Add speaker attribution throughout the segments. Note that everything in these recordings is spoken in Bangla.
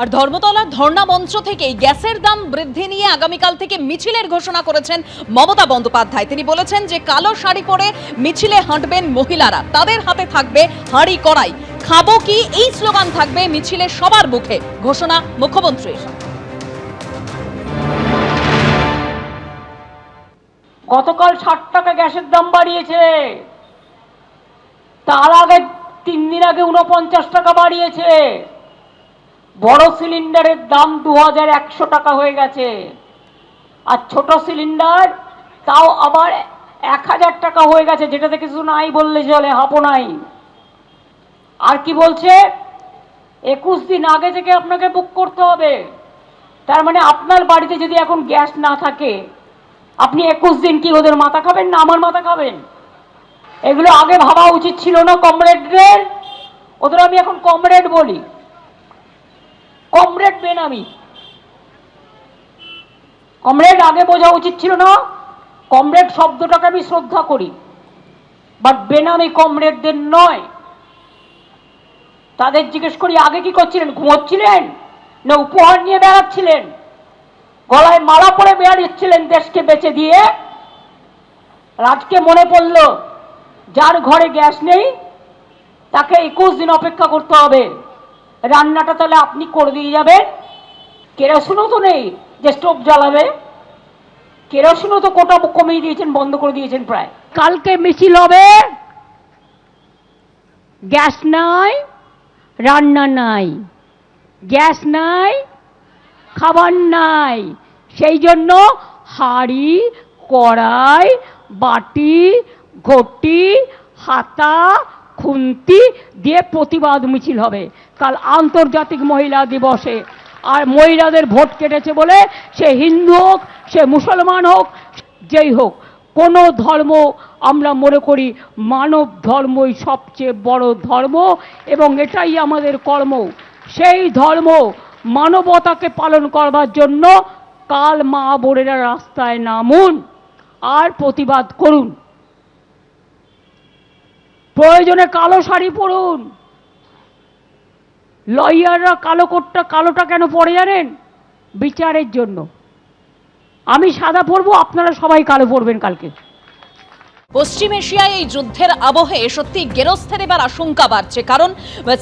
Speaker 1: আর ধর্মতলার ধর্ণা মঞ্চ থেকেই গ্যাসের দাম বৃদ্ধি নিয়ে আগামীকাল থেকে মিছিলের ঘোষণা করেছেন মমতা বন্দ্যোপাধ্যায়। তিনি বলেছেন যে কালো শাড়ি পরে মিছিলে হাঁটবেন মহিলারা, তাদের হাতে থাকবে হাঁড়ি কড়াই, খাবো কি এই স্লোগান থাকবে মিছিলে সবার মুখে, ঘোষণা মুখ্যমন্ত্রীর।
Speaker 2: গতকাল 60 টাকা গ্যাসের দাম বাড়িয়েছে, তার আগে 3 দিন আগে 49 টাকা বাড়িয়েছে। বড় সিলিন্ডারের দাম 2100 টাকা হয়ে গেছে, আর ছোট সিলিন্ডার তাও আবার 1000 টাকা হয়ে গেছে, যেটাতে কিছু নাই বললে চলে, হাপও নাই। আর কি বলছে, 21 দিন আগে থেকে আপনাকে বুক করতে হবে। তার মানে আপনার বাড়িতে যদি এখন গ্যাস না থাকে, আপনি 21 দিন কি ওদের মাথা খাবেন না আমার মাথা খাবেন? এগুলো আগে ভাবা উচিত ছিল না কমরেডদের। ওদের আমি এখন কমরেড বলি, কমরেড বেনামি। কমরেড আগে বোঝা উচিত ছিল না। কমরেড শব্দটাকে আমি শ্রদ্ধা করি, বাট বেনামি কমরেডদের নয়। তাদের জিজ্ঞেস করি আগে কি করছিলেন, ঘুমোচ্ছিলেন না উপহার নিয়ে বেড়াচ্ছিলেন, গলায় মালা পরে বেড়াচ্ছিলেন দেশকে বেচে দিয়ে? আজকে মনে পড়ল যার ঘরে গ্যাস নেই তাকে 21 দিন অপেক্ষা করতে হবে। রান্নাটা তাহলে আপনি করে দিয়ে যাবেন। কেরোসিনও তো নেই যে স্টোভ জ্বালাবে, কেরোসিনও তো কোটা কমিয়ে দিয়েছেন, বন্ধ করে দিয়েছেন প্রায়। কালকে মিছিল হবে, গ্যাস নাই, রান্না নাই, গ্যাস নাই, খাবার নাই, সেই জন্য হাঁড়ি কড়াই বাটি ঘটি হাতা খুন্তি দিয়ে প্রতিবাদ মিছিল হবে কাল আন্তর্জাতিক মহিলা দিবসে। আর মহিলাদের ভোট কেটেছে বলে সে হিন্দু হোক, সে মুসলমান হোক, যেই হোক, কোনো ধর্ম, আমরা মনে করি মানব ধর্মই সবচেয়ে বড় ধর্ম এবং এটাই আমাদের কর্ম। সেই ধর্ম মানবতাকে পালন করবার জন্য কাল মা বোনেরা রাস্তায় নামুন আর প্রতিবাদ করুন। প্রয়োজনে কালো শাড়ি পরুন। লয়াররা কালোটা কেন পরে জানেন? বিচারের জন্য। আমি সাদা পরবো, আপনারা সবাই কালো পরবেন কালকে।
Speaker 1: পশ্চিম এশিয়ায় এই যুদ্ধের আবহে সত্যি গেরস্থের এবার আশঙ্কা বাড়ছে, কারণ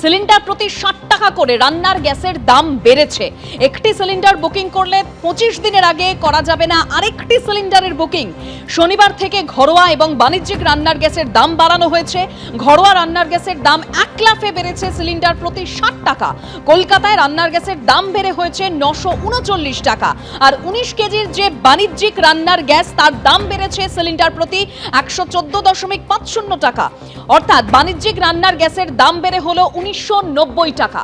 Speaker 1: সিলিন্ডার প্রতি 60 টাকা করে রান্নার গ্যাসের দাম বেড়েছে। একটি সিলিন্ডার বুকিং করলে 25 দিনের আগে করা যাবে না আরেকটি সিলিন্ডারের বুকিং। শনিবার থেকে ঘরোয়া এবং বাণিজ্যিক রান্নার গ্যাসের দাম বাড়ানো হয়েছে। ঘরোয়া রান্নার গ্যাসের দাম 1 লাফে বেড়েছে সিলিন্ডার প্রতি 60 টাকা। কলকাতায় রান্নার গ্যাসের দাম বেড়ে হয়েছে 939 টাকা, আর 19 কেজির যে বাণিজ্যিক রান্নার গ্যাস তার দাম বেড়েছে সিলিন্ডার প্রতি 114.50 টাকা। অর্থাৎ বাণিজ্যিক রান্নার গ্যাসের দাম বেড়ে হলো 1990 টাকা।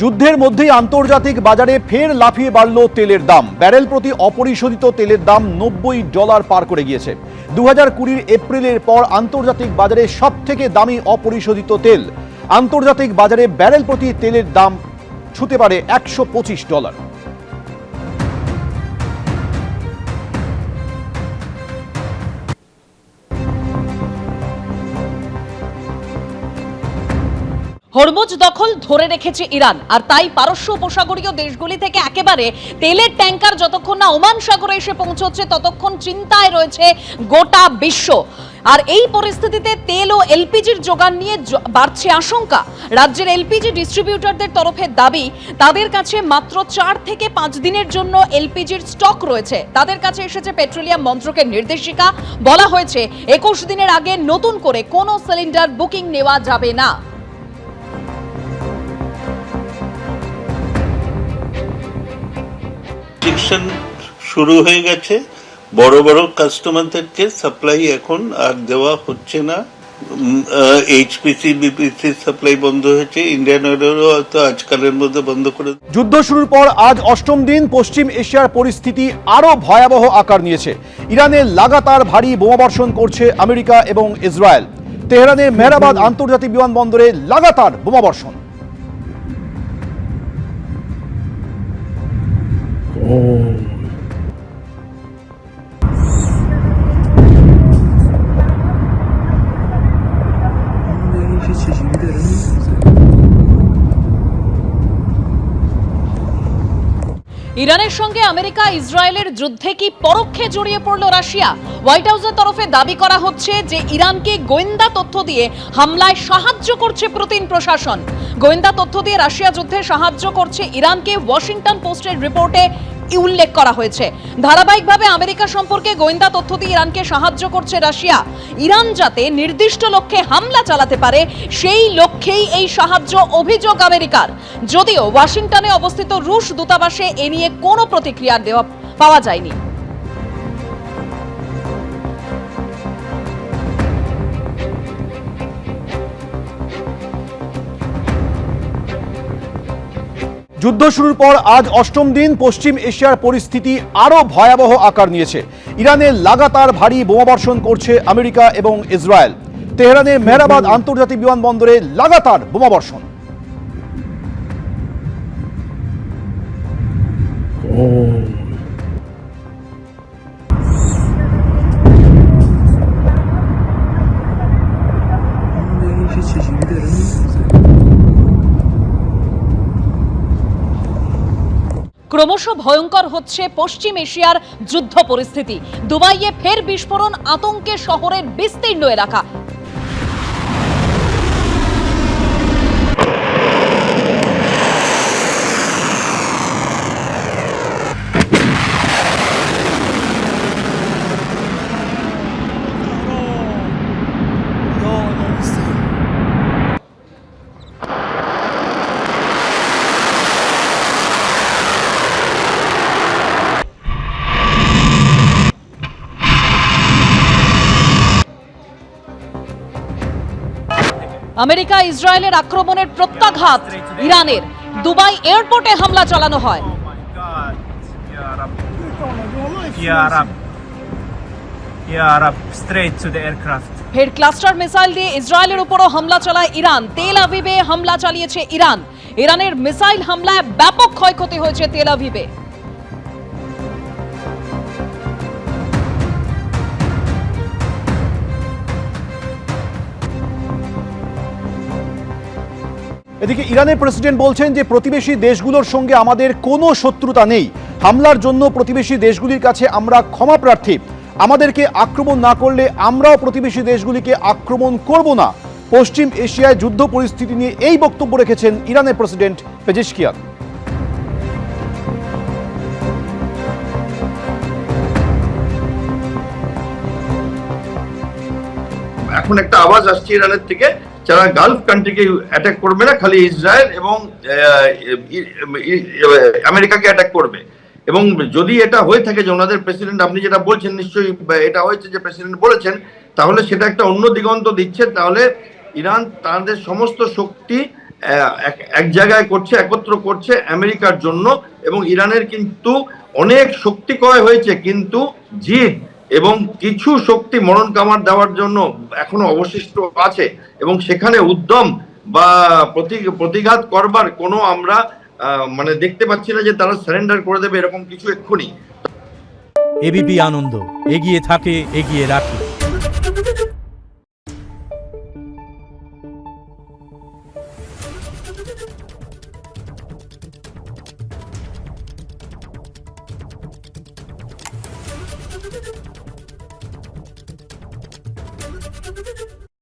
Speaker 3: যুদ্ধের মধ্যেই আন্তর্জাতিক বাজারে ফের লাফিয়ে বাড়ল তেলের দাম। ব্যারেল প্রতি অপরিশোধিত তেলের দাম $90 পার করে গিয়েছে। 2020 এপ্রিলের পর আন্তর্জাতিক বাজারে সব থেকে দামি অপরিশোধিত তেল। আন্তর্জাতিক বাজারে ব্যারেল প্রতি তেলের দাম ছুঁতে পারে $125।
Speaker 1: হরমুজ দখল ধরে রেখেছে ইরান, আর তাই পারস্য উপসাগরীয় দেশগুলি থেকে একেবারে তেলের ট্যাঙ্কার যতক্ষণ না ওমান সাগরে এসে পৌঁছচ্ছে ততক্ষণ চিন্তায় রয়েছে গোটা বিশ্ব। আর এই পরিস্থিতিতে তেল ও এলপিজির যোগান নিয়ে বাড়ছে আশঙ্কা। রাজ্যের এলপিজি ডিস্ট্রিবিউটরদের তরফে দাবি, তাদের কাছে মাত্র 4 থেকে 5 দিনের জন্য এলপিজির স্টক রয়েছে। তাদের কাছে এসেছে পেট্রোলিয়াম মন্ত্রকের নির্দেশিকা। বলা হয়েছে 21 দিনের আগে নতুন করে কোনো সিলিন্ডার বুকিং নেওয়া যাবে না।
Speaker 4: শুরু হয়ে গেছে, বড় বড় কাস্টমারদেরকে সাপ্লাই এখন আর দেওয়া হচ্ছে না। এইচপিসি বিপিসি সাপ্লাই বন্ধ হয়েছে, ইন্ডিয়ান অয়েলেরও হয়তো আজকালের মধ্যে বন্ধ করে।
Speaker 3: যুদ্ধ শুরুর পর আজ 8ম দিন পশ্চিম এশিয়ার পরিস্থিতি আরো ভয়াবহ আকার নিয়েছে। ইরানে লাগাতার ভারী বোমাবর্ষণ করছে আমেরিকা এবং ইসরায়েল। তেহরানের মেহরাবাদ আন্তর্জাতিক বিমানবন্দরে লাগাতার বোমাবর্ষণ।
Speaker 1: ইরানের সঙ্গে আমেরিকা ইসরায়েলের যুদ্ধে কি পরোক্ষে জড়িয়ে পড়ল রাশিয়া? হোয়াইট হাউসের তরফে দাবি করা হচ্ছে যে ইরানকে গোয়েন্দা তথ্য দিয়ে হামলায় সাহায্য করছে পুতিন প্রশাসন। গোয়েন্দা তথ্য দিয়ে রাশিয়া যুদ্ধে সাহায্য করছে ইরানকে ওয়াশিংটন পোস্টের রিপোর্টে উল্লেখ করা হয়েছে। ধারাবাহিকভাবে আমেরিকা সম্পর্কে গোয়েন্দা তথ্য দিয়ে ইরানকে সাহায্য করছে রাশিয়া। ইরান যাতে নির্দিষ্ট লক্ষ্যে হামলা চালাতে পারে সেই লক্ষ্যেই এই সাহায্য অভিযোগ আমেরিকার। যদিও ওয়াশিংটনে অবস্থিত রুশ দূতাবাসে এ নিয়ে কোনো প্রতিক্রিয়া পাওয়া যায়নি।
Speaker 3: যুদ্ধ শুরুর পর আজ অষ্টম দিন পশ্চিম এশিয়ার পরিস্থিতি আরও ভয়াবহ আকার নিয়েছে। ইরানে লাগাতার ভারী বোমাবর্ষণ করছে আমেরিকা এবং ইসরায়েল। তেহরানের মেহরাবাদ আন্তর্জাতিক বিমানবন্দরে লাগাতার বোমাবর্ষণ।
Speaker 1: ক্রমশ ভয়ঙ্কর হচ্ছে পশ্চিম এশিয়ার যুদ্ধ পরিস্থিতি। দুবাইয়ে ফের বিস্ফোরণ, আতঙ্কে শহরের বিস্তীর্ণ এলাকা। আমেরিকা ইসরায়েলের আক্রমণের প্রত্যাঘাত ইরানের। দুবাই এয়ারপোর্টে হামলা চালানো হয়। ফের ক্লাস্টার মিসাইল দিয়ে ইসরায়েলের উপরও হামলা চালায় ইরান। তেল আভিভে হামলা চালিয়েছে ইরান। ইরানের মিসাইল হামলায় ব্যাপক ক্ষয়ক্ষতি হয়েছে তেল আভিভে।
Speaker 3: এদিকে ইরানের প্রেসিডেন্ট বলছেন যে প্রতিবেশী দেশগুলোর সঙ্গে আমাদের কোনো শত্রুতা নেই। হামলার জন্য প্রতিবেশী দেশগুলির কাছে আমরা ক্ষমা প্রার্থী। আমাদেরকে আক্রমণ না করলে আমরাও প্রতিবেশী দেশগুলিকে আক্রমণ করব না। পশ্চিম এশিয়ায় যুদ্ধ পরিস্থিতি নিয়ে এই বক্তব্য রেখেছেন ইরানের প্রেসিডেন্ট পেজেশকিয়ান।
Speaker 5: এখন একটা আওয়াজ আসছে ইরানের থেকে, যারা গালফ কান্ট্রিকে অ্যাটাক করবে না, খালি ইসরায়েল এবং আমেরিকাকে অ্যাটাক করবে। এবং যদি এটা হয়ে থাকে যে ওনাদের প্রেসিডেন্ট, আপনি যেটা বলছেন নিশ্চয়ই এটা হয়েছে যে প্রেসিডেন্ট বলেছেন, তাহলে সেটা একটা অন্য দিগন্ত দিচ্ছে। তাহলে ইরান তাদের সমস্ত শক্তি এক জায়গায় করছে, একত্র করছে আমেরিকার জন্য। এবং ইরানের কিন্তু অনেক শক্তি ক্ষয় হয়েছে, কিন্তু জিদ এবং কিছু শক্তি মরণ কামার দেওয়ার জন্য এখনো অবশিষ্ট আছে। এবং সেখানে উদ্যম বা প্রতিঘাত করবার কোনো আমরা মানে দেখতে পাচ্ছি না যে তারা সারেন্ডার করে দেবে এরকম কিছু এক্ষুনি।
Speaker 6: এবিপি আনন্দ, এগিয়ে থাকে, এগিয়ে রাখে।